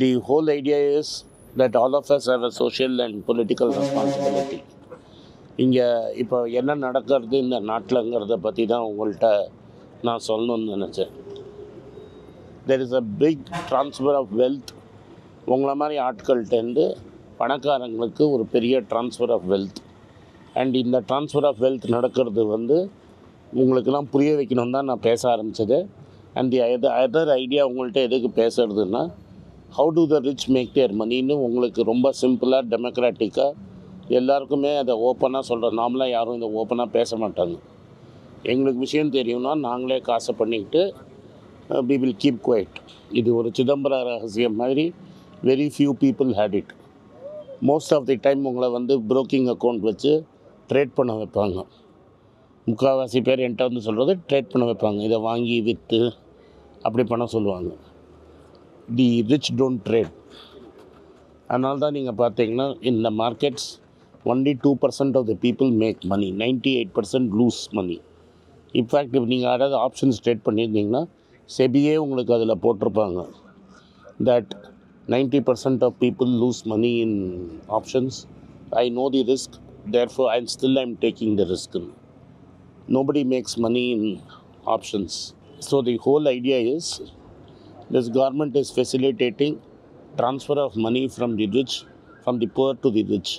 The whole idea is that all of us have a social and political responsibility. இங்கே இப்போ என்ன நடக்கிறது இந்த நாட்டிலங்கிறத பற்றி தான் உங்கள்கிட்ட நான் சொல்லணும்னு நினச்சேன். There is a big transfer of wealth. உங்களை மாதிரி ஆட்கள்கிட்டேருந்து பணக்காரங்களுக்கு ஒரு பெரிய ட்ரான்ஸ்ஃபர் ஆஃப் வெல்த். அண்ட் இந்த ட்ரான்ஸ்ஃபர் ஆஃப் வெல்த் நடக்கிறது உங்களுக்கெல்லாம் புரிய வைக்கணும் தான் நான் பேச ஆரம்பித்தது. அண்ட் தி அதர் ஐடியா உங்கள்கிட்ட எதுக்கு பேசுகிறதுன்னா, how to the rich make their மணின்னு உங்களுக்கு ரொம்ப சிம்பிளாக டெமோக்ராட்டிக்காக எல்லாருக்குமே அதை ஓப்பனாக சொல்கிறோம். நாமளாக யாரும் இதை ஓப்பனாக பேச மாட்டாங்க. எங்களுக்கு விஷயம் தெரியும்னா நாங்களே காசை பண்ணிக்கிட்டு we will keep quiet. இது ஒரு சிதம்பர ரகசியம் மாதிரி very few people hate it. Most of the time உங்களை ப்ரோக்கிங் அக்கௌண்ட் வச்சு ட்ரேட் பண்ண வைப்பாங்க. முக்கால்வாசி பேர் என்கிட்ட சொல்கிறது ட்ரேட் பண்ண வைப்பாங்க. இதை வாங்கி விற்று அப்படி பண்ண சொல்லுவாங்க. The rich don't trade. அதனால தான் நீங்கள் பார்த்தீங்கன்னா இந்த markets only 2% of the people make money, 98% lose money. In fact இப்போ நீங்கள் யாராவது ஆப்ஷன்ஸ் ட்ரேட் பண்ணியிருந்தீங்கன்னா செபியே உங்களுக்கு அதில் போட்டிருப்பாங்க that 90% of people lose money in options. I know the risk, therefore I'm taking the risk. Nobody makes money in options. So the whole idea is this government is facilitating transfer of money from the rich, from the poor to the rich.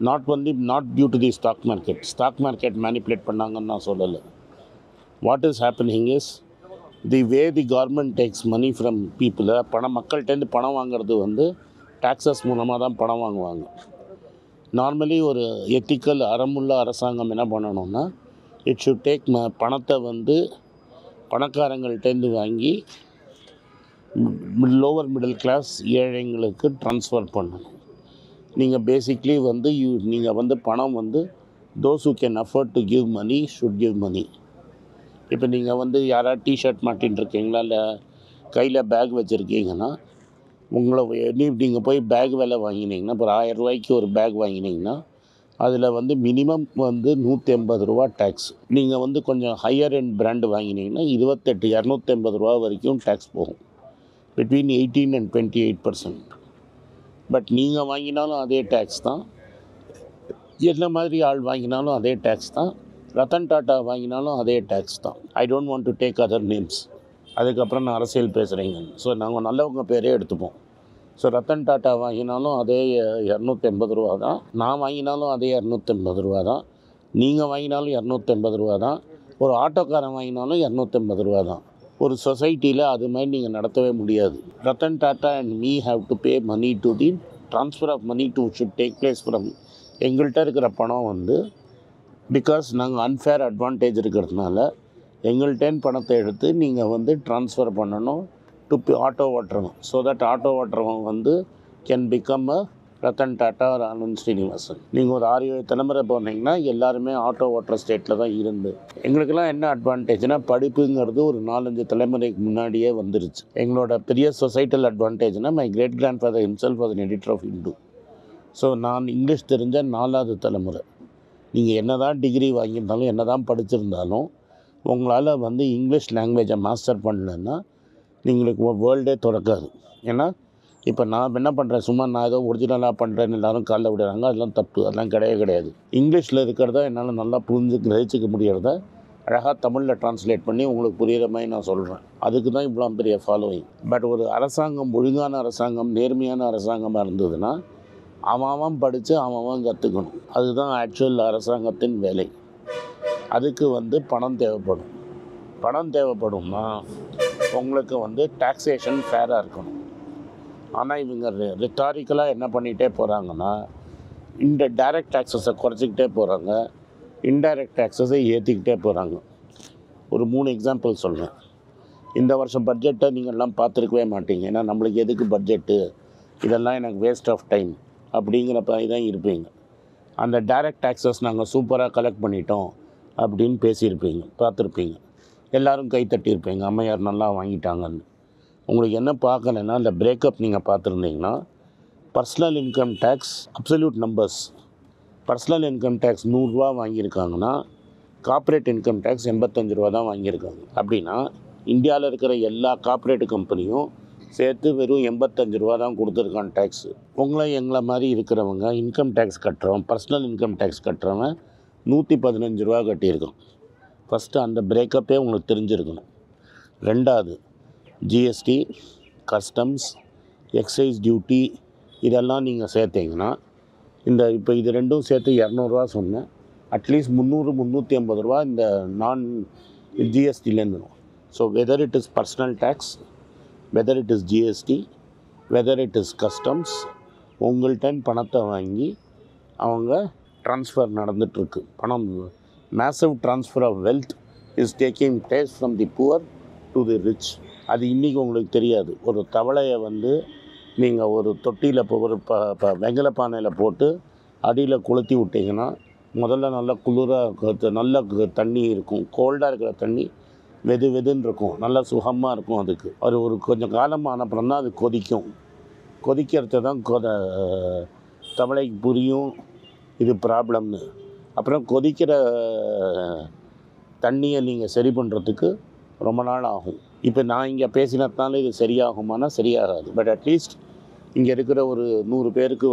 Not due to the stock market. Stock market manipulate பண்ணாங்கன்னு நான் சொல்லலை. What is happening is the way the government takes money from people. மக்கள்கிட்டேருந்து பணம் வாங்குறது taxes மூலமாக தான் பணம் வாங்குவாங்க. Normally ஒரு எத்திக்கல் அறமுள்ள அரசாங்கம் என்ன பண்ணணும்னா, இட் ஷுட் டேக் பணத்தை பணக்காரங்கள்டேருந்து வாங்கி லோவர் மிடில் கிளாஸ் ஏழைங்களுக்கு ட்ரான்ஸ்ஃபர் பண்ணணும். நீங்கள் பேசிக்லி நீங்கள் பணம் those who can afford to give money should give money. இப்போ நீங்கள் யாராவது டிஷர்ட் மாட்டின்னு இருக்கீங்களா, இல்லை கையில் பேக் வச்சுருக்கீங்கன்னா, நீங்கள் போய் பேக் விலை வாங்கினீங்கன்னா, இப்போ 1000 ரூபாய்க்கு ஒரு பேக் வாங்கினீங்கன்னா அதில் மினிமம் 180 ரூபா டேக்ஸ். நீங்கள் கொஞ்சம் ஹையர் எண்ட் பிராண்டு வாங்கினீங்கன்னா 250 ரூபா வரைக்கும் டேக்ஸ் போகும். Between 18 and 28%. பட் நீங்கள் வாங்கினாலும் அதே டேக்ஸ் தான், என்ன மாதிரி ஆள் வாங்கினாலும் அதே டேக்ஸ் தான், ரத்தன் டாட்டா வாங்கினாலும் அதே டேக்ஸ் தான். I don't want to take other names. அதுக்கப்புறம் நான் அரசியல் பேசுகிறேங்க. ஸோ நாங்கள் நல்லவங்க பேரே எடுத்துப்போம். ஸோ ரத்தன் டாட்டா வாங்கினாலும் அதே 280 ரூபா தான், நான் வாங்கினாலும் அதே 280 ரூபா தான், நீங்கள் வாங்கினாலும் 280 ரூபா தான், ஒரு ஆட்டோக்காரன் வாங்கினாலும் 280 ரூபா தான். ஒரு சொசைட்டியில் அது மாதிரி நீங்கள் நடத்தவே முடியாது. Ratan Tata and me have to pay money to the transfer of money to should take place from எங்கள்கிட்ட இருக்கிற பணம் பிகாஸ் நாங்கள் அன்ஃபேர் அட்வான்டேஜ் இருக்கிறதுனால எங்கள்கிட்டேன்னு பணத்தை எடுத்து நீங்கள் ட்ரான்ஸ்ஃபர் பண்ணணும் டு ஆட்டோ ஓட்டுறவங்க. ஸோ தட் ஆட்டோ ஓட்டுறவங்க can become a Ratan Tata ஒரு ஆனந்த் ஸ்ரீனிவாசன். நீங்கள் ஒரு 6-7 தலைமுறை போனீங்கன்னா எல்லாருமே ஆட்டோ ஓட்டுற ஸ்டேட்டில் தான் இருந்து. எங்களுக்கெல்லாம் என்ன அட்வான்டேஜ்னால், படிப்புங்கிறது ஒரு 4-5 தலைமுறைக்கு முன்னாடியே வந்துருச்சு. எங்களோட பெரிய சொசைட்டல் அட்வான்டேஜ்னால், my great grandfather himself was an editor of Hindu. So நான் இங்கிலீஷ் தெரிஞ்ச 4வது தலைமுறை. நீங்கள் என்ன தான் டிகிரி வாங்கியிருந்தாலும், என்ன தான் படிச்சிருந்தாலும், உங்களால் இங்கிலீஷ் லாங்குவேஜை மாஸ்டர் பண்ணலன்னா நீங்களுக்கு வேர்ல்டே திறக்காது. ஏன்னா இப்போ நான் என்ன பண்ணுறேன், சும்மா நான் ஏதோ ஒரிஜினலாக பண்ணுறேன்னு எல்லோரும் காலைல விடுறாங்க. அதெல்லாம் தப்பு. அதெல்லாம் கிடையாது. இங்கிலீஷில் இருக்கிறத என்னால் நல்லா கிரகிச்சிக்க முடியறத அழகாக தமிழில் ட்ரான்ஸ்லேட் பண்ணி உங்களுக்கு புரிகிற மாதிரி நான் சொல்கிறேன். அதுக்கு தான் இவ்வளோ பெரிய ஃபாலோவிங். பட் ஒரு அரசாங்கம், ஒழுங்கான அரசாங்கம், நேர்மையான அரசாங்கமாக இருந்ததுன்னா அவன் படித்து அவன் கற்றுக்கணும். அதுதான் ஆக்சுவல் அரசாங்கத்தின் வேலை. அதுக்கு பணம் தேவைப்படும். பணம் தேவைப்படும்னா உங்களுக்கு டாக்ஸேஷன் ஃபேராக இருக்கணும். ஆனால் இவங்க ரிட்டாரிக்கலாக என்ன பண்ணிகிட்டே போகிறாங்கன்னா, இந்த டைரக்ட் டேக்ஸஸை குறைச்சிக்கிட்டே போகிறாங்க, இன்டைரக்ட் டேக்ஸஸை ஏற்றிக்கிட்டே போகிறாங்க. ஒரு 3 எக்ஸாம்பிள் சொல்கிறேன். இந்த வருஷம் பட்ஜெட்டை நீங்கள்லாம் பார்த்துருக்கவே மாட்டீங்க. ஏன்னா நம்மளுக்கு எதுக்கு பட்ஜெட்டு, இதெல்லாம் எனக்கு வேஸ்ட் ஆஃப் டைம் அப்படிங்கிற மாதிரி தான் இருப்பீங்க. அந்த டைரக்ட் டேக்ஸஸ் நாங்கள் சூப்பராக கலெக்ட் பண்ணிட்டோம் அப்படின்னு பார்த்துருப்பீங்க. எல்லோரும் கை தட்டியிருப்பீங்க, அம்மையார் நல்லா வாங்கிட்டாங்கன்னு. உங்களுக்கு என்ன பார்க்கலன்னா, அந்த பிரேக்கப் நீங்கள் பார்த்துருந்தீங்கன்னா, personal income tax absolute numbers. Personal income tax 100 ரூபா வாங்கியிருக்காங்கன்னா, கார்ப்பரேட் இன்கம் டேக்ஸ் 85 ரூபா தான் வாங்கியிருக்காங்க. அப்படின்னா இந்தியாவில் இருக்கிற எல்லா கார்ப்பரேட் கம்பெனியும் சேர்த்து வெறும் 85 ரூபா தான் கொடுத்துருக்கான் டேக்ஸு. உங்களை எங்களை மாதிரி இருக்கிறவங்க இன்கம் டேக்ஸ் கட்டுறவன், பர்சனல் இன்கம் டேக்ஸ் கட்டுறவன் 115 ரூபா கட்டியிருக்கான். ஃபஸ்ட்டு அந்த பிரேக்கப்பே உங்களுக்கு தெரிஞ்சிருக்கணும். ரெண்டாவது ஜிஎஸ்டி, கஸ்டம்ஸ், எக்ஸைஸ் டியூட்டி இதெல்லாம் நீங்கள் சேர்த்திங்கன்னா இப்போ இது ரெண்டும் சேர்த்து 200 ரூபா சொன்னேன். அட்லீஸ்ட் 300-350 ரூபா இந்த நான் ஜிஎஸ்டிலேருந்து. So whether it is personal tax, whether it is GST, whether it is customs, உங்கள்கிட்ட பணத்தை வாங்கி அவங்க ட்ரான்ஸ்ஃபர் நடந்துகிட்ருக்கு. பணம் massive transfer of wealth is taking place from the poor to the rich. அது இன்றைக்கி உங்களுக்கு தெரியாது. ஒரு தவளையை நீங்கள் ஒரு தொட்டியில் இப்போ ஒரு வெங்கல பானையில் போட்டு அடியில் கொளுத்தி விட்டிங்கன்னா முதல்ல நல்லா குளிராக நல்ல தண்ணி இருக்கும். கோல்டாக இருக்கிற தண்ணி வெது வெதுன்னு இருக்கும், நல்லா சுகமாக இருக்கும். அதுக்கு ஒரு கொஞ்சம் காலம் ஆனப்புறம் தான் அது கொதிக்கும். கொதிக்கிறது தான் தவளைக்கு புரியும் இது ப்ராப்ளம்னு. அப்புறம் கொதிக்கிற தண்ணியை நீங்கள் சரி பண்ணுறதுக்கு ரொம்ப நாள் ஆகும். இப்போ நான் இங்கே பேசினதுனால இது சரியாகுமானா சரியாகாது. பட் அட்லீஸ்ட் இங்கே இருக்கிற ஒரு 100 பேருக்கு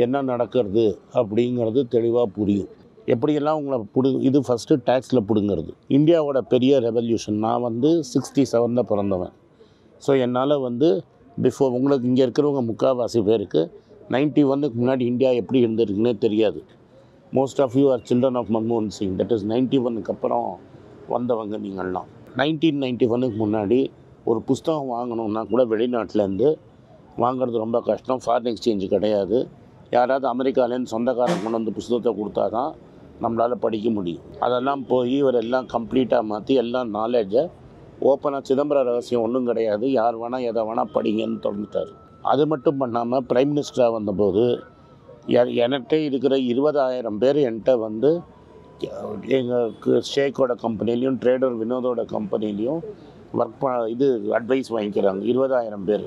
என்ன நடக்கிறது அப்படிங்கிறது தெளிவாக புரியும். எப்படியெல்லாம் உங்களை இது ஃபஸ்ட்டு டேக்ஸில் பிடுங்கிறது. இந்தியாவோட பெரிய ரெவல்யூஷன், நான் 67 பிறந்தவன். ஸோ என்னால் பிஃபோர் உங்களுக்கு இங்கே இருக்கிறவங்க முக்கால்வாசி பேருக்கு 91க்கு முன்னாடி இந்தியா எப்படி இருந்திருக்குன்னே தெரியாது. Most of you are children of மன்மோகன் சிங். தட் இஸ் 91க்கு அப்புறம் வந்தவங்க நீங்கள்லாம். 1991க்கு முன்னாடி ஒரு புஸ்தகம் வாங்கணுன்னா கூட வெளிநாட்டிலேருந்து வாங்கிறது ரொம்ப கஷ்டம். ஃபாரின் எக்ஸ்சேஞ்சு கிடையாது. யாராவது அமெரிக்காலேருந்து சொந்தக்காரன் கொண்டு புஸ்தகத்தை கொடுத்தா தான் நம்மளால் படிக்க முடியும். அதெல்லாம் போய் இவரெல்லாம் கம்ப்ளீட்டாக மாற்றி எல்லாம் நாலேஜை ஓப்பனாக சிதம்பர ரகசியம் ஒன்றும் கிடையாது, யார் வேணால் எதை வேணால் படிங்கன்னு திறந்துட்டார். அது மட்டும் பண்ணாமல் பிரைம் மினிஸ்டராக வந்தபோது என்கிட்ட இருக்கிற 20,000 பேர் என்கிட்ட எங்கள் ஷேக்கோட கம்பெனிலையும் ட்ரேடர் வினோதோட கம்பெனிலையும் அட்வைஸ் வாங்கிக்கிறாங்க. 20,000 பேர்.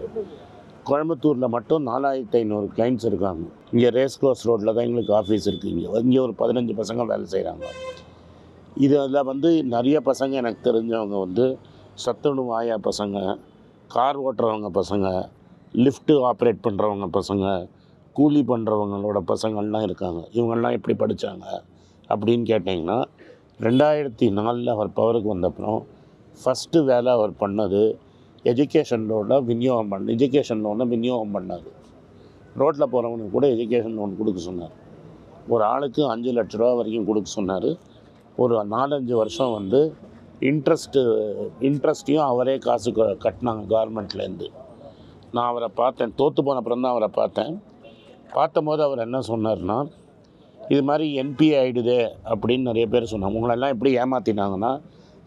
கோயம்புத்தூரில் மட்டும் 4,500 கிளைண்ட்ஸ் இருக்காங்க. இங்கே ரேஸ் கோர்ஸ் ரோட்டில் தான் எங்களுக்கு ஆஃபீஸ் இருக்குது. இங்கே ஒரு 15 பசங்க வேலை செய்கிறாங்க. இதில் நிறைய பசங்க எனக்கு தெரிஞ்சவங்க சத்துணவு ஆயா பசங்க, கார் ஓட்டுறவங்க பசங்க, லிஃப்ட்டு ஆப்ரேட் பண்ணுறவங்க பசங்க, கூலி பண்ணுறவங்களோட பசங்கள்லாம் இருக்காங்க. இவங்கெல்லாம் எப்படி படித்தாங்க அப்படின்னு கேட்டிங்கன்னா 2004 அவர் பவருக்கு வந்தப்புறம் ஃபஸ்ட்டு வேலை அவர் பண்ணது எஜுகேஷன் லோனை விநியோகம் பண்ணார். ரோட்டில் போகிறவனுக்கு கூட எஜுகேஷன் லோன் கொடுக்க சொன்னார். ஒரு ஆளுக்கு 5 லட்ச ரூபா வரைக்கும் கொடுக்க சொன்னார். ஒரு 4-5 வருஷம் இன்ட்ரெஸ்ட்டையும் அவரே காசு கட்டினாங்க கவர்மெண்ட்லேருந்து. நான் அவரை பார்த்தேன். தோற்று போன அப்புறம் தான் அவரை பார்த்தபோது அவர் என்ன சொன்னார்னா, இது மாதிரி என்பிஏ ஆகிடுதே அப்படின்னு நிறைய பேர் சொன்னாங்க. உங்களெல்லாம் எப்படி ஏமாற்றினாங்கன்னா,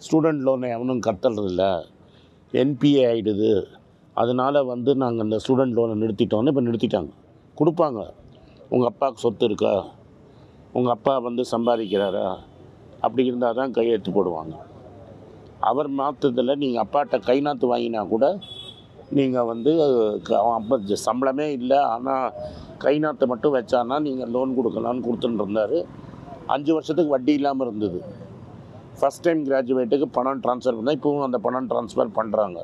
ஸ்டூடெண்ட் லோனை எவனும் கத்துறதில்ல, என்பிஏ ஆகிடுது, அதனால் நாங்கள் இந்த ஸ்டூடெண்ட் லோனை நிறுத்திட்டோன்னு. இப்போ நிறுத்திட்டாங்க. கொடுப்பாங்க. உங்கள் அப்பாவுக்கு சொத்து இருக்கா, உங்கள் அப்பா சம்பாதிக்கிறாரா, அப்படி இருந்தால் தான் கையெழுத்து போடுவாங்க. அவர் மாற்றத்தில் நீங்கள் அப்பாட்ட கை நாற்று வாங்கினா கூட நீங்கள் அவன் அப்பா சம்பளமே இல்லை, ஆனால் கை நாற்றை மட்டும் வச்சானா நீங்கள் லோன் கொடுக்கலான்னு கொடுத்துட்டு இருந்தார். 5 வருஷத்துக்கு வட்டி இல்லாமல் இருந்தது. ஃபஸ்ட் டைம் கிராஜுவேட்டுக்கு பணம் ட்ரான்ஸ்ஃபர் பண்ணால் இப்போவும் அந்த பணம் ட்ரான்ஸ்ஃபர் பண்ணுறாங்க.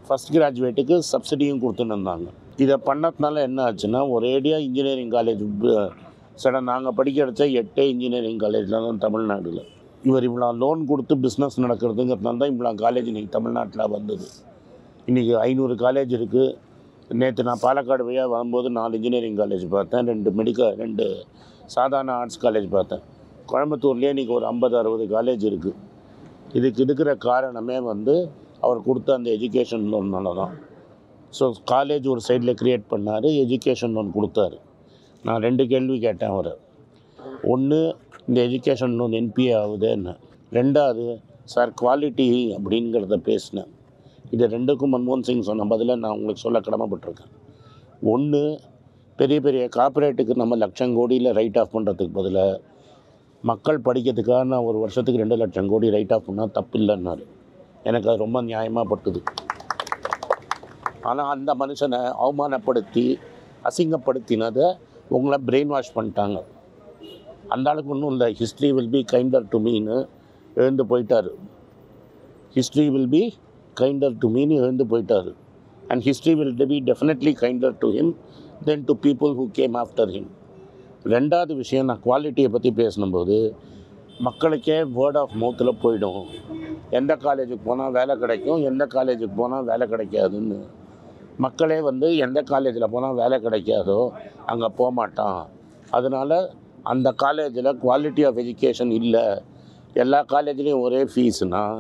ஃபஸ்ட் கிராஜுவேட்டுக்கு சப்சிடியும் கொடுத்துன்னு இருந்தாங்க. இதை பண்ணதுனால என்ன ஆச்சுன்னா, ஒரேடியாக இன்ஜினியரிங் காலேஜ் நாங்கள் படிக்க வச்ச 8 இன்ஜினியரிங் காலேஜில் தான் தமிழ்நாட்டில். இவர் இவ்வளோ லோன் கொடுத்து பிஸ்னஸ் நடக்கிறதுங்கிறதுனால தான் இவ்வளோ காலேஜ் இன்றைக்கி தமிழ்நாட்டில் வந்தது. இன்றைக்கி 500 காலேஜ் இருக்குது. நேற்று நான் பாலக்காடு வழியாக வரும்போது 4 இன்ஜினியரிங் காலேஜ் பார்த்தேன், 2 சாதாரண ஆர்ட்ஸ் காலேஜ் பார்த்தேன். கோயம்புத்தூர்லேயே இன்றைக்கி ஒரு 50-60 காலேஜ் இருக்குது. இதுக்கு இருக்கிற காரணமே அவர் கொடுத்த அந்த எஜுகேஷன் லோன்னால தான். ஸோ காலேஜ் ஒரு சைடில் க்ரியேட் பண்ணார், எஜுகேஷன் லோன் கொடுத்தாரு. நான் 2 கேள்வி கேட்டேன் அவரை. ஒன்று, இந்த எஜுகேஷன் லோன் என்பிஏ ஆகுதுன்னு. 2வது, சார் குவாலிட்டி அப்படிங்கிறத பேசினேன். இது 2க்கும் மன்மோகன் சிங் சொன்ன பதிலாக நான் உங்களுக்கு சொல்ல கடமைப்பட்டிருக்கேன். ஒன்று, பெரிய பெரிய கார்ப்பரேட்டுக்கு நம்ம லட்சம் கோடியில் ரைட் ஆஃப் பண்ணுறதுக்கு பதிலாக மக்கள் படிக்கிறதுக்காக நான் ஒரு வருஷத்துக்கு 2 லட்சம் கோடி ரைட் ஆஃப் பண்ணால் தப்பு இல்லைன்னாரு. எனக்கு அது ரொம்ப நியாயமாக பட்டுது. ஆனால் அந்த மனுஷனை அவமானப்படுத்தி அசிங்கப்படுத்தினதை உங்களை பிரெயின் வாஷ் பண்ணிட்டாங்க. அந்த ஆளுக்கு ஒன்றும் இல்லை. History will be kinder to மீன்னு எழுந்து போயிட்டார். and history will be definitely kinder to him than to people who came after him. ரெண்டாவது விஷயம், நான் குவாலிட்டியை பற்றி பேசும்போது மக்களுக்கே வேர்ட் ஆஃப் மவுத்தில் போயிடும். எந்த காலேஜுக்கு போனால் வேலை கிடைக்கும், எந்த காலேஜுக்கு போனால் வேலை கிடைக்காதுன்னு. மக்களே வந்து எந்த காலேஜில் போனால் வேலை கிடைக்காதோ அங்கே போக மாட்டான். அதனால் அந்த காலேஜில் குவாலிட்டி ஆஃப் எஜுகேஷன் இல்லை, எல்லா காலேஜ்லேயும் ஒரே ஃபீஸுனால்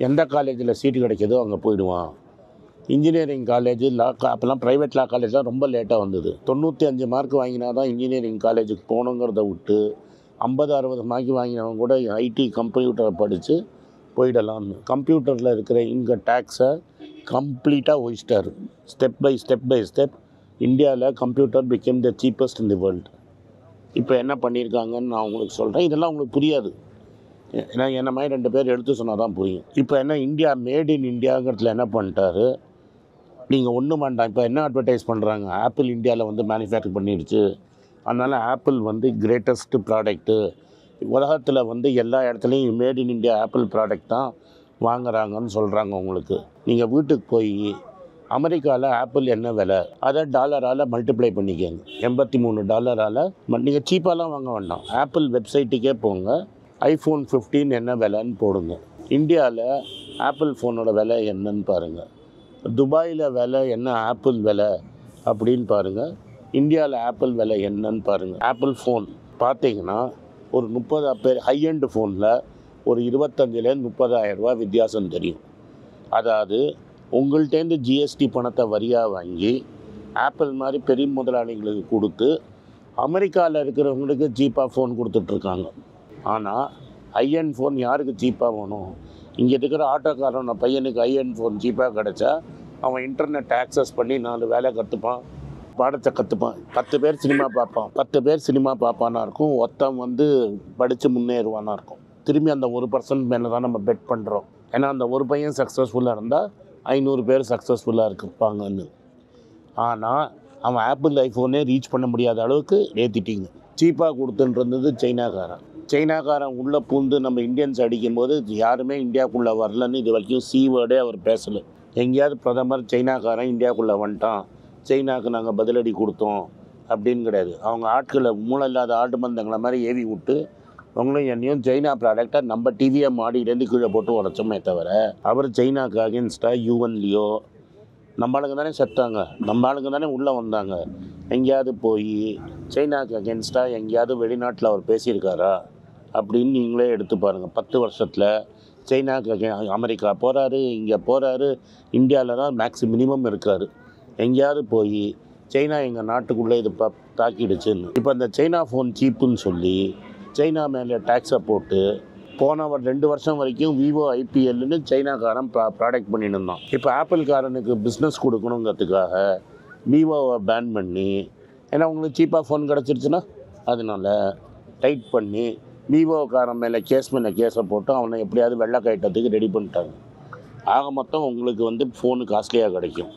எந்த காலேஜில் சீட்டு கிடைக்கிதோ அங்கே போயிடுவான். இன்ஜினியரிங் காலேஜ், அப்போல்லாம் ப்ரைவேட் லா காலேஜ்லாம் ரொம்ப லேட்டாக வந்தது. 95 மார்க் வாங்கினா தான் இன்ஜினியரிங் காலேஜுக்கு போகணுங்கிறத விட்டு 50-60 மார்க் வாங்கினவங்க கூட ஐடி கம்ப்யூட்டரை படித்து போயிடலாம்னு கம்ப்யூட்டரில் இருக்கிற இங்கே டேக்ஸை கம்ப்ளீட்டாக ஒழிச்சிட்டார். ஸ்டெப் பை ஸ்டெப் இந்தியாவில் computer became the cheapest in the world. இப்போ என்ன பண்ணியிருக்காங்கன்னு நான் உங்களுக்கு சொல்கிறேன். இதெல்லாம் உங்களுக்கு புரியாது, ஏன்னா என்ன மாதிரி 2 பேர் எடுத்து சொன்னால் தான் புரியும். இப்போ என்ன இந்தியா மேட் இன் இந்தியாங்கிறதுல என்ன பண்ணிட்டாரு, நீங்கள் ஒன்றும் வேண்டாம். இப்போ என்ன அட்வர்டைஸ் பண்ணுறாங்க, ஆப்பிள் இந்தியாவில் வந்து மேனுஃபேக்சர் பண்ணிடுச்சு, அதனால் ஆப்பிள் வந்து கிரேட்டஸ்ட்டு ப்ராடக்ட்டு, உலகத்தில் வந்து எல்லா இடத்துலையும் made in India apple product தான் வாங்குறாங்கன்னு சொல்கிறாங்க. உங்களுக்கு நீங்கள் வீட்டுக்கு போய் அமெரிக்காவில் ஆப்பிள் என்ன விலை அதை டாலரால் மல்டிப்ளை பண்ணிக்கோங்க. $83 நீங்கள் சீப்பாலாம் வாங்க வேண்டாம். ஆப்பிள் வெப்சைட்டுக்கே போங்க, iPhone 15 என்ன விலைன்னு போடுங்க. இந்தியாவில் ஆப்பிள் ஃபோனோட விலை என்னன்னு பாருங்கள். துபாயில் விலை என்ன ஆப்பிள் விலை அப்படின்னு பாருங்கள். இந்தியாவில் ஆப்பிள் விலை என்னன்னு பாருங்கள். ஆப்பிள் ஃபோன் பார்த்தீங்கன்னா ஒரு 30 பேர் ஹை-எண்ட் ஃபோனில் ஒரு 25,000-30,000 ரூபா வித்தியாசம் தெரியும். அதாவது உங்கள்கிட்டேருந்து ஜிஎஸ்டி பணத்தை வரியாக வாங்கி ஆப்பிள் மாதிரி பெரிய முதலாளிகளுக்கு கொடுத்து அமெரிக்காவில் இருக்கிறவங்களுக்கு சீப்பாக ஃபோன் கொடுத்துட்ருக்காங்க. ஆனால் ஹை-எண்ட் ஃபோன் யாருக்கு சீப்பாக வேணும்? இங்கே இருக்கிற ஆட்டோக்காரன பையனுக்கு ஹை-எண்ட் ஃபோன் சீப்பாக கிடச்சா அவன் இன்டர்நெட் ஆக்சஸ் பண்ணி 4 வேலை கற்றுப்பான், பாடத்தை கற்றுப்பான். 10 பேர் சினிமா பார்ப்பான், 10 பேர் சினிமா பார்ப்பானா இருக்கும், ஒருத்தன் வந்து படித்து முன்னேறுவானா இருக்கும். திரும்பி அந்த 1% மேலே தான் நம்ம பெட் பண்ணுறோம். ஏன்னா அந்த ஒரு பையன் சக்ஸஸ்ஃபுல்லாக இருந்தால் 500 பேர் சக்ஸஸ்ஃபுல்லாக இருப்பாங்கன்னு. ஆனால் அவன் ஆப்பிள் ஐஃபோனே ரீச் பண்ண முடியாத அளவுக்கு ஏற்றிட்டிங்க. சீப்பாக கொடுத்துன்றது சைனாக்காரன் உள்ளே பூந்து நம்ம இந்தியன்ஸ் அடிக்கும்போது யாருமே இந்தியாவுக்குள்ளே வரலன்னு இது வரைக்கும் வேர்டே அவர் பேசலை. எங்கேயாவது பிரதமர் சைனாக்காரன் இந்தியாவுக்குள்ளே வந்துட்டான், சைனாவுக்கு நாங்கள் பதிலடி கொடுத்தோம் அப்படின்னு கிடையாது. அவங்க ஆட்களை மூளை இல்லாத ஆட்டு மந்தங்களை மாதிரி ஏவி விட்டு அவங்களும் என்னையும் சைனா ப்ராடக்டாக நம்ம டிவியை மாடியிலேருந்து கீழே போட்டு உடச்சோமே தவிர அவர் சைனாக்கு அகேன்ஸ்டாக யூஎன்லேயோ நம்ம ஆளுங்க தானே செத்தாங்க, நம்ம ஆளுங்க தானே உள்ளே வந்தாங்க. எங்கேயாவது போய் சைனாக்கு அகேன்ஸ்டாக எங்கேயாவது வெளிநாட்டில் அவர் பேசியிருக்காரா அப்படின்னு நீங்களே எடுத்து பாருங்கள். 10 வருஷத்தில் சைனாக்கு அமெரிக்கா போகிறாரு, இங்கே போகிறாரு, இந்தியாவில் தான் மினிமம் இருக்கார். எங்கேயாவது போய் சைனா எங்கள் நாட்டுக்குள்ளே இது தாக்கிடுச்சுன்னு. இப்போ அந்த சைனா ஃபோன் சீப்புன்னு சொல்லி சைனா மேலே டேக்ஸை போட்டு போன 2 வருஷம் வரைக்கும் விவோ ஐபிஎல்னு சைனாக்காரன் ப்ராடக்ட் பண்ணிட்டு இருந்தான். இப்போ ஆப்பிள்காரனுக்கு பிஸ்னஸ் கொடுக்கணுங்கிறதுக்காக விவோவை பேன் பண்ணி, ஏன்னா உங்களுக்கு சீப்பாக ஃபோன் கிடச்சிருச்சுன்னா அதனால் டைட் பண்ணி விவோக்காரன் மேலே கேஸை போட்டு அவனை எப்படியாவது வெள்ளை கட்டத்துக்கு ரெடி பண்ணிட்டாங்க. ஆக மொத்தம் உங்களுக்கு வந்து ஃபோனு காஸ்ட்லியாக கிடைக்கும்.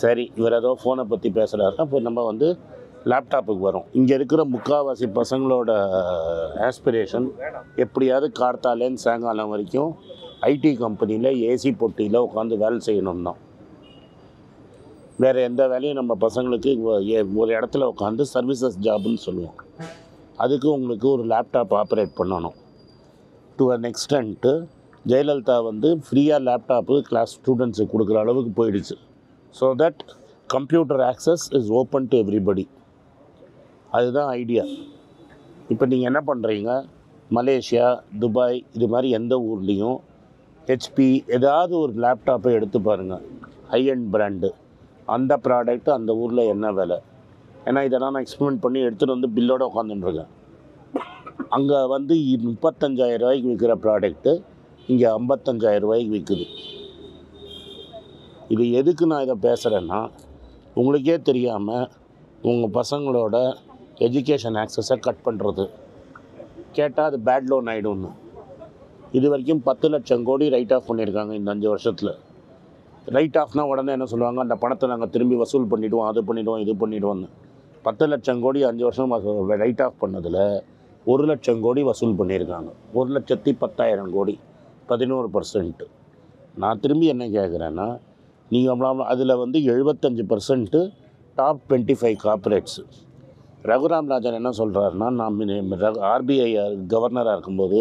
சரி, இவர் ஏதோ ஃபோனை பற்றி பேசுகிறாருன்னா இப்போ நம்ம வந்து லேப்டாப்புக்கு வரும். இங்கே இருக்கிற முக்கால்வாசி பசங்களோட ஆஸ்பிரேஷன் எப்படியாவது கார்த்தாலேன்னு சாயங்காலம் வரைக்கும் ஐடி கம்பெனியில் ஏசி பொட்டியில் உட்காந்து வேலை செய்யணும் தான். வேறு எந்த வேலையும் நம்ம பசங்களுக்கு ஒரு இடத்துல உட்காந்து சர்வீசஸ் ஜாப்னு சொல்லுவோம். அதுக்கு உங்களுக்கு ஒரு லேப்டாப் ஆப்ரேட் பண்ணணும். டு அன் எக்ஸ்டென்ட்டு ஜெயலலிதா வந்து ஃப்ரீயாக லேப்டாப்பு கிளாஸ் ஸ்டூடெண்ட்ஸுக்கு கொடுக்குற அளவுக்கு போயிடுச்சு. So that computer access is open to everybody. அதுதான் ஐடியா. இப்போ நீங்கள் என்ன பண்ணுறீங்க, மலேசியா, துபாய் இது மாதிரி எந்த ஊர்லேயும் ஹெச்பி ஏதாவது ஒரு லேப்டாப்பை எடுத்து பாருங்கள், ஹை-எண்ட் பிராண்டு, அந்த ப்ராடக்ட்டு அந்த ஊரில் என்ன விலை. ஏன்னா இதெல்லாம் நான் எக்ஸ்பெரிமெண்ட் பண்ணி எடுத்துகிட்டு வந்து பில்லோடு உட்காந்துட்டுருக்கேன். அங்கே வந்து 35,000 ரூபாய்க்கு விற்கிற ப்ராடக்ட்டு இங்கே 55,000 ரூபாய்க்கு விற்குது. இது எதுக்கு நான் இதை பேசுகிறேன்னா, உங்களுக்கே தெரியாமல் உங்கள் பசங்களோட எஜுகேஷன் ஆக்சஸை கட் பண்ணுறது. கேட்டால் அது பேட் லோன் ஆகிடும்னு. இது வரைக்கும் 10 லட்சம் கோடி ரைட் ஆஃப் பண்ணியிருக்காங்க இந்த 5 வருஷத்தில். ரைட் ஆஃப்னால் உடனே என்ன சொல்லுவாங்க, அந்த பணத்தை நாங்கள் திரும்பி வசூல் பண்ணிவிடுவோம், அது பண்ணிவிடுவோம், இது பண்ணிவிடுவோன்னு. 10 லட்சம் கோடி 5 வருஷம் ரைட் ஆஃப் பண்ணதில் 1 லட்சம் கோடி வசூல் பண்ணியிருக்காங்க. 1,10,10,000 கோடி, 11%. நான் திரும்பி என்ன கேட்குறேன்னா, நீங்கள் அதில் வந்து 75% டாப் 25 கார்ப்பரேட்ஸு. ரகுராம் ராஜன் என்ன சொல்கிறாருன்னா, நான் ஆர்பிஐ கவர்னராக இருக்கும்போது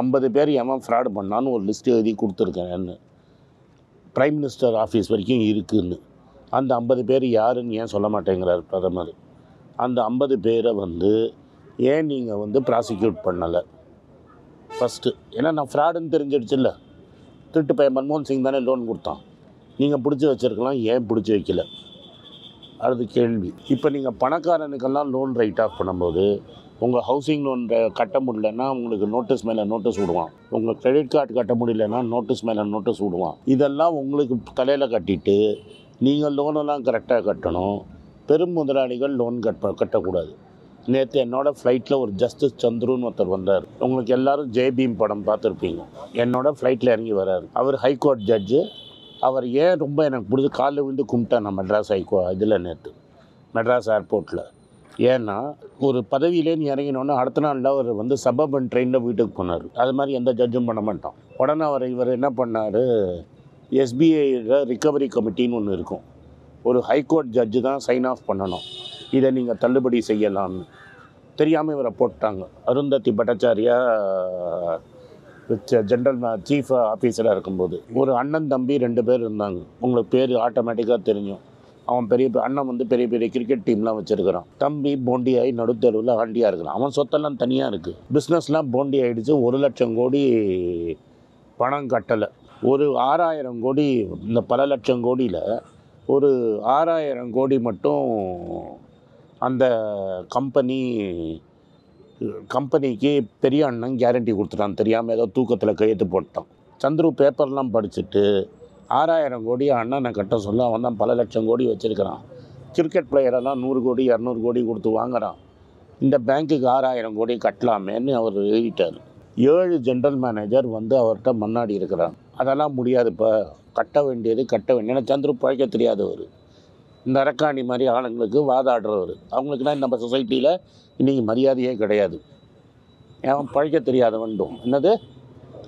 50 பேர் எவன் ஃப்ராடு பண்ணான்னு ஒரு லிஸ்ட்டு எழுதி கொடுத்துருக்கேன்னு. பிரைம் மினிஸ்டர் ஆஃபீஸ் வரைக்கும் இருக்குதுன்னு. அந்த 50 பேர் யாருன்னு ஏன் சொல்ல மாட்டேங்கிறார் பிரதமர்? அந்த 50 பேரை வந்து ஏன் நீங்கள் வந்து ப்ராசிக்யூட் பண்ணலை ஃபஸ்ட்டு? ஏன்னா நான் ஃப்ராடுன்னு தெரிஞ்சிடுச்சுல்ல. திருட்டு பையன் மன்மோகன் சிங் தானே லோன் கொடுத்தான். நீங்கள் பிடிச்சி வச்சுருக்கலாம், ஏன் பிடிச்சி வைக்கல? அது கேள்வி. இப்போ நீங்கள் பணக்காரனுக்கெல்லாம் லோன் ரைட் ஆஃப் பண்ணும்போது உங்கள் ஹவுசிங் லோன் கட்ட முடியலன்னா உங்களுக்கு நோட்டீஸ் மேலே நோட்டீஸ் விடுவான். உங்கள் கிரெடிட் கார்டு கட்ட முடியலன்னா நோட்டீஸ் மேலே நோட்டீஸ் விடுவான். இதெல்லாம் உங்களுக்கு தலையில் கட்டிட்டு நீங்கள் லோனெல்லாம் கரெக்டாக கட்டணும். பெரும் முதலாளிகள் லோன் கட்டக்கூடாது. நேற்று என்னோடய ஃப்ளைட்டில் ஒரு ஜஸ்டிஸ் சந்துருன்னு ஒருத்தர் வந்தார். உங்களுக்கு எல்லோரும் ஜெய்பீம் படம் பார்த்துருப்பீங்க. என்னோடய ஃப்ளைட்டில் இறங்கி வர்றார். அவர் ஹைகோர்ட் ஜட்ஜு. அவர் ஏன் ரொம்ப எனக்கு பிடிச்சி காலில் விழுந்து கும்பிட்டேன் நான் மெட்ராஸ் இதில் நேற்று மெட்ராஸ் ஏர்போர்ட்டில். ஏன்னா ஒரு பதவியிலேருந்து இறங்கினோன்னே அடுத்த நாளில் அவர் வந்து சபர்பன் ட்ரெயினில் வீட்டுக்கு போனார். அது மாதிரி எந்த ஜட்ஜும் பண்ண மாட்டான். உடனே இவர் என்ன பண்ணார், எஸ்பிஐயில் ரிக்கவரி கமிட்டின்னு ஒன்று இருக்கும். ஒரு ஹைகோர்ட் ஜட்ஜு தான் சைன் ஆஃப் பண்ணணும், இதை நீங்கள் தள்ளுபடி செய்யலாம்னு. தெரியாமல் இவரை போட்டாங்க. அருந்ததி பட்டாச்சாரியா ஜென்ரல் சீஃப் ஆஃபீஸராக இருக்கும்போது ஒரு அண்ணன் தம்பி 2 பேர் இருந்தாங்க. உங்களுக்கு பேர் ஆட்டோமேட்டிக்காக தெரியும். அவன் அண்ணன் வந்து பெரிய பெரிய கிரிக்கெட் டீம்லாம் வச்சுருக்கிறான். தம்பி போண்டி ஆகி நடுத்தருவில் ஆண்டியாக இருக்கிறான். அவன் சொத்தெல்லாம் தனியாக இருக்குது. பிஸ்னஸ்லாம் போண்டி ஆகிடுச்சு. 1 லட்சம் கோடி பணம் கட்டலை. ஒரு 6000 கோடி, இந்த பல லட்சம் கோடியில் ஒரு 6000 கோடி மட்டும் அந்த கம்பெனிக்கு பெரிய அண்ணன் கேரண்டி கொடுத்துட்டான். தெரியாமல் ஏதோ தூக்கத்தில் கையெழுத்து போட்டான். சந்துரு பேப்பர்லாம் படிச்சுட்டு 6000 கோடி அண்ணனை கட்ட சொல்ல அவன் தான் பல லட்சம் கோடி வச்சுருக்கிறான். கிரிக்கெட் பிளேயரெல்லாம் 100 கோடி 200 கோடி கொடுத்து வாங்குகிறான். இந்த பேங்க்குக்கு 6000 கோடி கட்டலாமேன்னு அவர் எழுதிட்டார். 7 ஜென்ரல் மேனேஜர் வந்து அவர்கிட்ட மன்னாடி இருக்கிறாங்க. அதெல்லாம் முடியாது, இப்போ கட்ட வேண்டியது ஏன்னா சந்துரு பழைக்க தெரியாதவர். இந்த அரக்காணி மாதிரி ஆளுங்களுக்கு வாதாடுறவர். அவங்களுக்குலாம் நம்ம சொசைட்டியில் இன்றைக்கி மரியாதையே கிடையாது. அவன் பழைக்க தெரியாதவன்டும். என்னது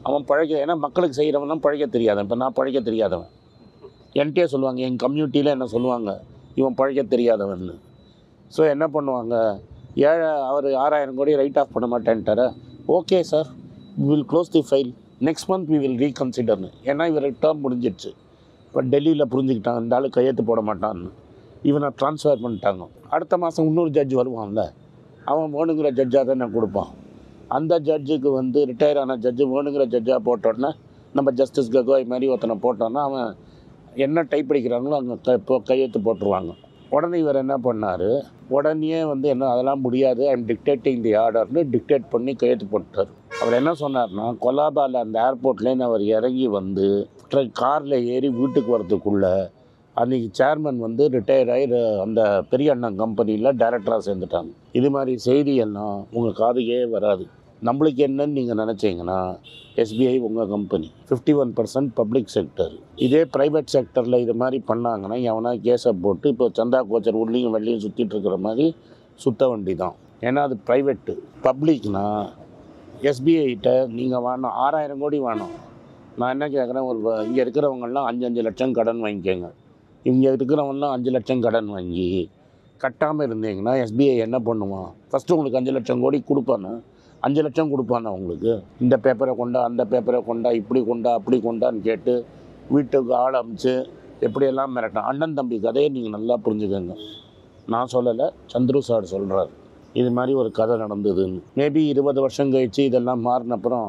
அவன் ஏன்னா மக்களுக்கு செய்கிறவன் தான் பழைக்க தெரியாதவன். இப்போ நான் பழைக்க தெரியாதவன். என்கிட்டே சொல்லுவாங்க, எங்கள் கம்யூனிட்டியில் என்ன சொல்லுவாங்க, இவன் பழைக்க தெரியாதவன். ஸோ என்ன பண்ணுவாங்க, அவர் 6000 கோடி ரைட் ஆஃப் பண்ண மாட்டேன்ட்டார. Okay sir, we will close the file, next month we will ரீகன்சிடர்னு. ஏன்னா இவர் டேர்ம் முடிஞ்சிடுச்சு. இப்போ டெல்லியில் புரிஞ்சுக்கிட்டாங்க, இந்த ஆள் கையெழுத்து போட மாட்டான்னு. இவனை ட்ரான்ஸ்ஃபர் பண்ணிட்டாங்க. அடுத்த மாதம் இன்னொரு ஜட்ஜ் வருவான்ல, அவன் வேணுங்கிற ஜட்ஜாக தான் நான் கொடுப்பான். அந்த ஜட்ஜுக்கு வந்து ரிட்டையர் ஆன ஜட்ஜு வேணுங்கிற ஜட்ஜாக போட்டோன்னா, நம்ம ஜஸ்டிஸ் ககோய் மாதிரி ஒருத்தனை போட்டோன்னா அவன் என்ன டைப் அடிக்கிறாங்களோ அங்கே கையெழுத்து போட்டுருவாங்க. உடனே இவர் என்ன பண்ணார், உடனே வந்து என்ன அதெல்லாம் முடியாது, ஐ எம் டிக்டேட்டிங் தி ஆர்டர்னு டிக்டேட் பண்ணி கையெழுத்து போட்டார். அவர் என்ன சொன்னார்னா, கொலாபாவில் அந்த ஏர்போர்ட்லேருந்து அவர் இறங்கி வந்து காரில் ஏறி வீட்டுக்கு வரதுக்குள்ளே அன்றைக்கி சேர்மன் வந்து ரிட்டையர் ஆகி அந்த பெரிய அண்ணன் கம்பெனியில் டைரக்டராக சேர்ந்துட்டாங்க. இது மாதிரி செய்தியெல்லாம் உங்கள் காதுக்கே வராது. நம்மளுக்கு என்னன்னு நீங்கள் நினச்சிங்கன்னா, எஸ்பிஐ உங்கள் கம்பெனி 51% பப்ளிக் செக்டர். இதே ப்ரைவேட் செக்டரில் இது மாதிரி பண்ணாங்கன்னா எவனா கேஸை போட்டு இப்போ சந்தா கோச்சர் உள்ளியும் வெள்ளியும் சுற்றிட்டு இருக்கிற மாதிரி சுத்த வண்டி தான். ஏன்னா அது ப்ரைவேட்டு. பப்ளிக்னால் எஸ்பிஐகிட்ட நீங்கள் வேணும் 6000 கோடி வேணும். நான் என்ன கேட்குறேன், இங்கே இருக்கிறவங்கெல்லாம் 5 லட்சம் கடன் வாங்கிக்கோங்க. இங்கே இருக்கிறவங்களாம் 5 லட்சம் கடன் வாங்கி கட்டாமல் இருந்தீங்கன்னா எஸ்பிஐ என்ன பண்ணுவான், ஃபஸ்ட்டு உங்களுக்கு 5 லட்சம் கோடி கொடுப்பானே, 5 லட்சம் கொடுப்பானே உங்களுக்கு. இந்த பேப்பரை கொண்டா, அந்த பேப்பரை கொண்டா, இப்படி கொண்டா, அப்படி கொண்டான்னு கேட்டு வீட்டுக்கு ஆள் அமைச்சு எப்படியெல்லாம் மிரட்டான். அண்ணன் தம்பி கதையை நீங்கள் நல்லா புரிஞ்சுக்கோங்க. நான் சொல்லலை, சந்துரு சார் சொல்கிறார். இது மாதிரி ஒரு கதை நடந்ததுன்னு. மேபி 20 வருஷம் கழிச்சு இதெல்லாம் மாறினப்புறம்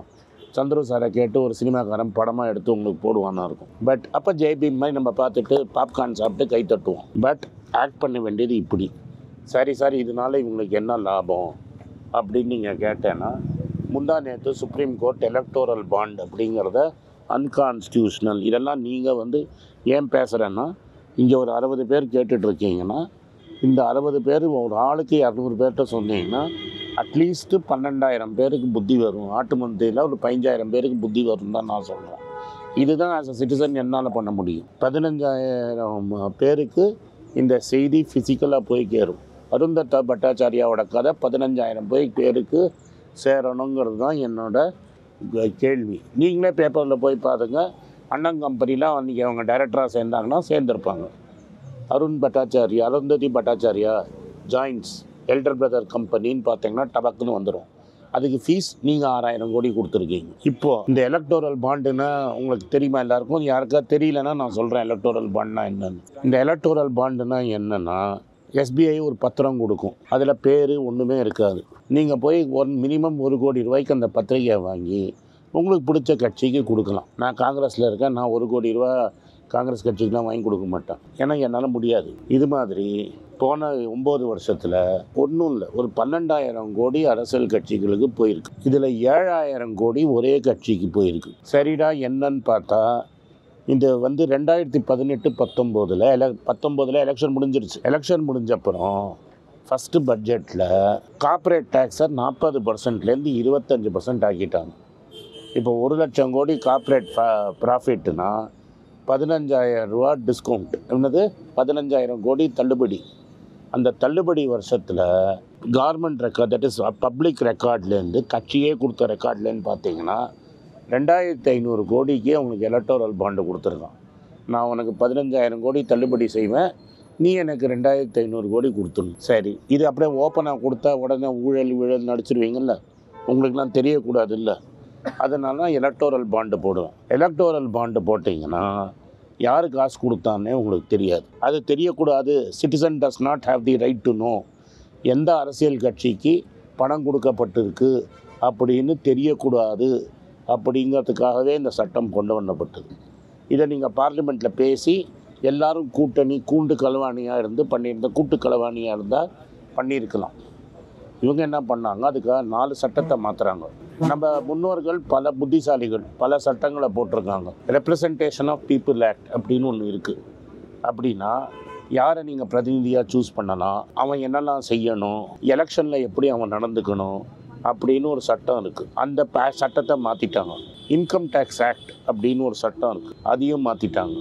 சந்துரு சாரை கேட்டு ஒரு சினிமாக்காரன் படமாக எடுத்து உங்களுக்கு போடுவானா இருக்கும். பட் அப்போ ஜெய்பீம் மாதிரி நம்ம பார்த்துட்டு பாப்கார்ன் சாப்பிட்டு கை தட்டுவோம். பட் ஆக்ட் பண்ண வேண்டியது இப்படி. சரி சார், இதனால இவங்களுக்கு என்ன லாபம் அப்படின்னு நீங்கள் கேட்டேன்னா, முந்தா நேற்று சுப்ரீம் கோர்ட் எலக்டோரல் பாண்ட் அப்படிங்கிறத அன்கான்ஸ்டியூஷனல். இதெல்லாம் நீங்கள் வந்து ஏன் பேசுகிறேன்னா, இங்கே ஒரு 60 பேர் கேட்டுட்ருக்கீங்கன்னா, இந்த 60 பேர் ஒரு ஆளுக்கு 200 பேர்கிட்ட சொன்னீங்கன்னா அட்லீஸ்ட்டு 12,000 பேருக்கு புத்தி வரும். ஆட்டு மந்தையில் ஒரு 15,000 பேருக்கு புத்தி வரும் தான் நான் சொல்கிறேன். இதுதான் ஆஸ் அ சிட்டிசன் என்னால் பண்ண முடியும். 15,000 பேருக்கு இந்த செய்தி ஃபிசிக்கலாக போய் சேரும். அருந்ததி பட்டாச்சாரியாவோட கதை 15,000 பேருக்கு சேரணுங்கிறது தான் என்னோட கேள்வி. நீங்களே பேப்பரில் போய் பாருங்க, அண்ணன் கம்பெனியில் அன்றைக்கி அவங்க டைரக்டராக சேர்ந்தாங்கன்னா சேர்ந்துருப்பாங்க. Arundhati Bhattacharya joins elder brother கம்பெனின்னு பார்த்தீங்கன்னா டபக்குன்னு வந்துடும். அதுக்கு ஃபீஸ் நீங்கள் 6000 கோடி கொடுத்துருக்கீங்க. இப்போது இந்த எலக்டோரல் பாண்டுன்னா உங்களுக்கு தெரியுமா எல்லாருக்கும்? யாருக்கா தெரியலன்னா நான் சொல்கிறேன் எலக்டோரல் பாண்டுனா என்னென்னு. இந்த எலக்டோரல் பாண்டுனா என்னென்னா, எஸ்பிஐ ஒரு பத்திரம் கொடுக்கும், அதில் பேர் ஒன்றுமே இருக்காது. நீங்கள் போய் மினிமம் 1 கோடி ரூபாய்க்கு அந்த பத்திரிகையை வாங்கி உங்களுக்கு பிடிச்ச கட்சிக்கு கொடுக்கலாம். நான் காங்கிரஸில் இருக்கேன், நான் 1 கோடி ரூபா காங்கிரஸ் கட்சிக்கெலாம் வாங்கி கொடுக்க மாட்டேன், ஏன்னா என்னால் முடியாது. இது மாதிரி போன 9 வருஷத்தில் ஒன்றும் இல்லை, ஒரு 12,000 கோடி அரசியல் கட்சிகளுக்கு போயிருக்கு. இதில் 7,000 கோடி ஒரே கட்சிக்கு போயிருக்கு. சரிடா, என்னன்னு பார்த்தா இந்த 2018-19 எலெக்ஷன் முடிஞ்சிருச்சு. எலெக்ஷன் முடிஞ்சப்புறம் ஃபஸ்ட்டு பட்ஜெட்டில் கார்ப்பரேட் டேக்ஸை 40%லேருந்து 25% ஆக்கிட்டாங்க. இப்போ 1,00,000 கோடி கார்ப்பரேட் ப்ராஃபிட்னா 15,000 ரூபா டிஸ்கவுண்ட். என்னது 15,000 கோடி தள்ளுபடி. அந்த தள்ளுபடி வருஷத்தில் government record, that is public ரெக்கார்ட்லேருந்து கட்சியே கொடுத்த ரெக்கார்ட்லேருந்து பார்த்தீங்கன்னா 2,500 கோடிக்கே உங்களுக்கு எலக்டோரல் பாண்டு கொடுத்துருக்கான். நான் உனக்கு 15,000 கோடி தள்ளுபடி செய்வேன், நீ எனக்கு 2,500 கோடி கொடுத்துடணும். சரி, இது அப்படியே ஓப்பனாக கொடுத்தா உடனே ஊழல் நடிச்சிருவீங்கள்ல, உங்களுக்குலாம் தெரியக்கூடாது இல்லை. அதனால எலக்டோரல் பாண்டு போடுவேன். எலக்டோரல் பாண்டு போட்டிங்கன்னா யார் காசு கொடுத்தானே உங்களுக்கு தெரியாது. அது தெரியக்கூடாது. Citizen does not have the right to know எந்த அரசியல் கட்சிக்கு பணம் கொடுக்கப்பட்டிருக்கு அப்படின்னு தெரியக்கூடாது அப்படிங்கிறதுக்காகவே இந்த சட்டம் கொண்டு வரப்பட்டது. இதை நீங்கள் பார்லிமெண்ட்டில் பேசி எல்லோரும் கூட்டு களவாணியாக இருந்து பண்ணியிருந்த கூட்டு களவாணியாக இருந்தால் பண்ணியிருக்கலாம். இவங்க என்ன பண்ணாங்க, அதுக்காக 4 சட்டத்தை மாற்றுறாங்க. நம்ம முன்னோர்கள் பல புத்திசாலிகள் பல சட்டங்களை போட்டிருக்காங்க. ரெப்ரசன்டேஷன் ஆஃப் பீப்புள் ஆக்ட் அப்படின்னு ஒன்று இருக்குது. அப்படின்னா யாரை நீங்கள் பிரதிநிதியாக சூஸ் பண்ணலாம், அவன் என்னெல்லாம் செய்யணும், எலெக்ஷனில் எப்படி அவன் நடந்துக்கணும் அப்படின்னு ஒரு சட்டம் இருக்குது. அந்த சட்டத்தை மாற்றிட்டாங்க. இன்கம் டேக்ஸ் ஆக்ட் அப்படின்னு ஒரு சட்டம் இருக்குது, அதையும் மாற்றிட்டாங்க.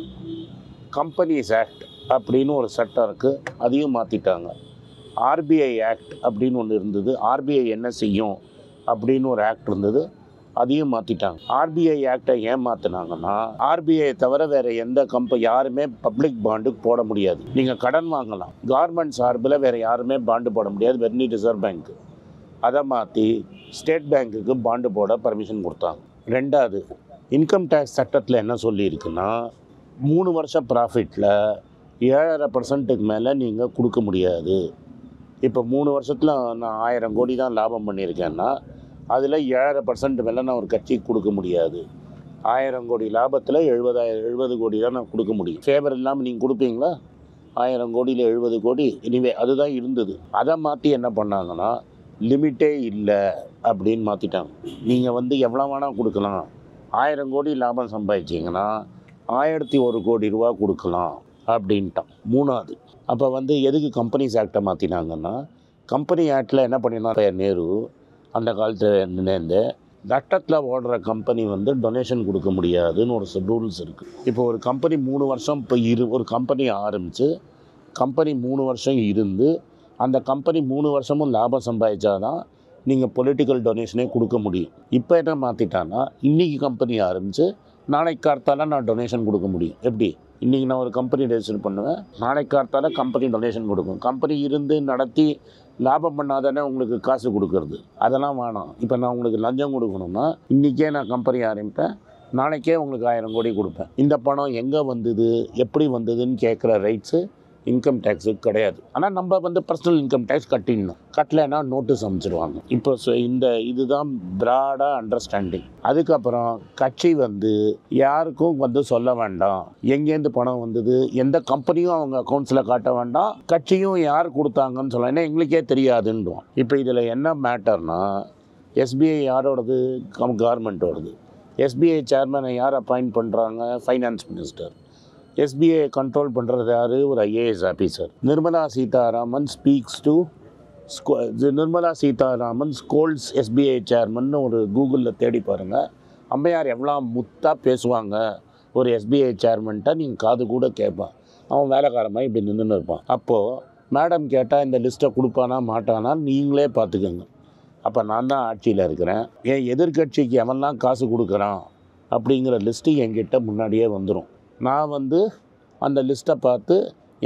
கம்பெனிஸ் ஆக்ட் அப்படின்னு ஒரு சட்டம் இருக்குது, அதையும் மாற்றிட்டாங்க. ஆர்பிஐ ஆக்ட் அப்படின்னு ஒன்று இருந்தது, ஆர்பிஐ என்ன செய்யும் அப்படின்னு ஒரு ஆக்ட் இருந்தது, அதையும் மாற்றிட்டாங்க. ஆர்பிஐ ஆக்டை ஏன் மாற்றினாங்கன்னா, ஆர்பிஐ தவிர வேறு எந்த யாருமே பப்ளிக் பாண்டுக்கு போட முடியாது. நீங்கள் கடன் வாங்கலாம், கவர்மெண்ட் சார்பில் வேறு யாருமே பாண்டு போட முடியாது, வெறும் ரிசர்வ் பேங்க்கு. அதை மாற்றி ஸ்டேட் பேங்க்குக்கு பாண்டு போட பர்மிஷன் கொடுத்தாங்க. 2வது, இன்கம் டேக்ஸ் சட்டத்தில் என்ன சொல்லியிருக்குன்னா, 3 வருஷம் ப்ராஃபிட்டில் 7.5% மேலே நீங்கள் கொடுக்க முடியாது. இப்போ 3 வருஷத்தில் நான் 1000 கோடி தான் லாபம் பண்ணியிருக்கேன்னா அதில் 7.5% மேலே நான் ஒரு கட்சிக்கு கொடுக்க முடியாது. 1000 கோடி லாபத்தில் 70 கோடி தான் நான் கொடுக்க முடியும். ஃபேவர் இல்லாமல் நீங்கள் கொடுப்பீங்களா? 1000 கோடியில் 70 கோடி இனிவே அதுதான் இருந்தது. அதை மாற்றி என்ன பண்ணாங்கன்னா, லிமிட்டே இல்லை அப்படின்னு மாற்றிட்டாங்க. நீங்கள் எவ்வளோ வேணால் கொடுக்கலாம். 1000 கோடி லாபம் சம்பாதிச்சிங்கன்னா 1001 கோடி ரூபா கொடுக்கலாம் அப்படின்ட்டான். 3வது, அப்போ எதுக்கு கம்பெனிஸ் ஆக்டை மாற்றினாங்கன்னா, கம்பெனி ஆக்டில் என்ன பண்ணினா நேரு அந்த காலத்துலேருந்து கட்டத்தில் ஓடுற கம்பெனி டொனேஷன் கொடுக்க முடியாதுன்னு ஒரு ரூல்ஸ் இருக்குது. இப்போ ஒரு கம்பெனி 3 வருஷம் ஒரு கம்பெனி ஆரம்பித்து கம்பெனி 3 வருஷம் இருந்து அந்த கம்பெனி 3 வருஷமும் லாபம் சம்பாதிச்சாதான் நீங்கள் பொலிட்டிக்கல் டொனேஷனே கொடுக்க முடியும். இப்போ என்ன மாற்றிட்டான்னா, இன்றைக்கி கம்பெனி ஆரம்பித்து நாளைக்கு கார்த்தால நான் டொனேஷன் கொடுக்க முடியும். எப்படி? இன்றைக்கி நான் ஒரு கம்பெனி ரெஜிஸ்டர் பண்ணுவேன், நாளைக்கு கார்த்தால கம்பெனி டொனேஷன் கொடுக்கும். கம்பெனி இருந்து நடத்தி லாபம் பண்ணாதானே உங்களுக்கு காசு கொடுக்கறது. அதெல்லாம் வேணாம். இப்போ நான் உங்களுக்கு லஞ்சம் கொடுக்கணும்னா இன்றைக்கே நான் கம்பெனி ஆரம்பிப்பேன், நாளைக்கே உங்களுக்கு 1000 கோடி கொடுப்பேன். இந்த பணம் எங்கே வந்தது, எப்படி வந்ததுன்னு கேட்குற ரைட்ஸு இன்கம் டேக்ஸுக்கு கிடையாது. ஆனால் நம்ம பர்சனல் இன்கம் டேக்ஸ் கட்டிடணும். கட்டலைன்னா நோட்டீஸ் அமைச்சிடுவாங்க. இப்போ இதுதான் ப்ராடாக அண்டர்ஸ்டாண்டிங். அதுக்கப்புறம் கட்சி யாருக்கும் சொல்ல வேண்டாம் எங்கேருந்து பணம் வந்தது, எந்த கம்பெனியும் அவங்க அக்கௌண்ட்ஸில் காட்ட வேண்டாம், கட்சியும் யார் கொடுத்தாங்கன்னு சொல்லலாம், ஏன்னா எங்களுக்கே தெரியாதுன்றோம். இப்போ இதில் என்ன மேட்டர்னா, எஸ்பிஐ யாரோடது? கவர்மெண்ட்டோடது. எஸ்பிஐ சேர்மனை யார் அப்பாயிண்ட் பண்ணுறாங்க? Finance minister. எஸ்பிஐ கண்ட்ரோல் பண்ணுறது யார்? ஒரு IAS officer. Nirmala Sitharaman scolds SBI chairman ஒரு கூகுளில் தேடி பாருங்கள். அம்மையார் எவ்வளோ முத்தாக பேசுவாங்க ஒரு எஸ்பிஐ சேர்மன்ட்ட, நீங்கள் காது கூட கேட்பான். அவன் வேலைக்காரமாக இப்படி நின்றுன்னு இருப்பான். அப்போது மேடம் கேட்டால் இந்த லிஸ்ட்டை கொடுப்பானா மாட்டானா நீங்களே பார்த்துக்கோங்க. அப்போ நான் தான் ஆட்சியில் இருக்கிறேன், என் எதிர்கட்சிக்கு எவன்லாம் காசு கொடுக்குறான் அப்படிங்கிற லிஸ்ட்டு என்கிட்ட முன்னாடியே வந்துடும். நான் வந்து அந்த லிஸ்ட்டை பார்த்து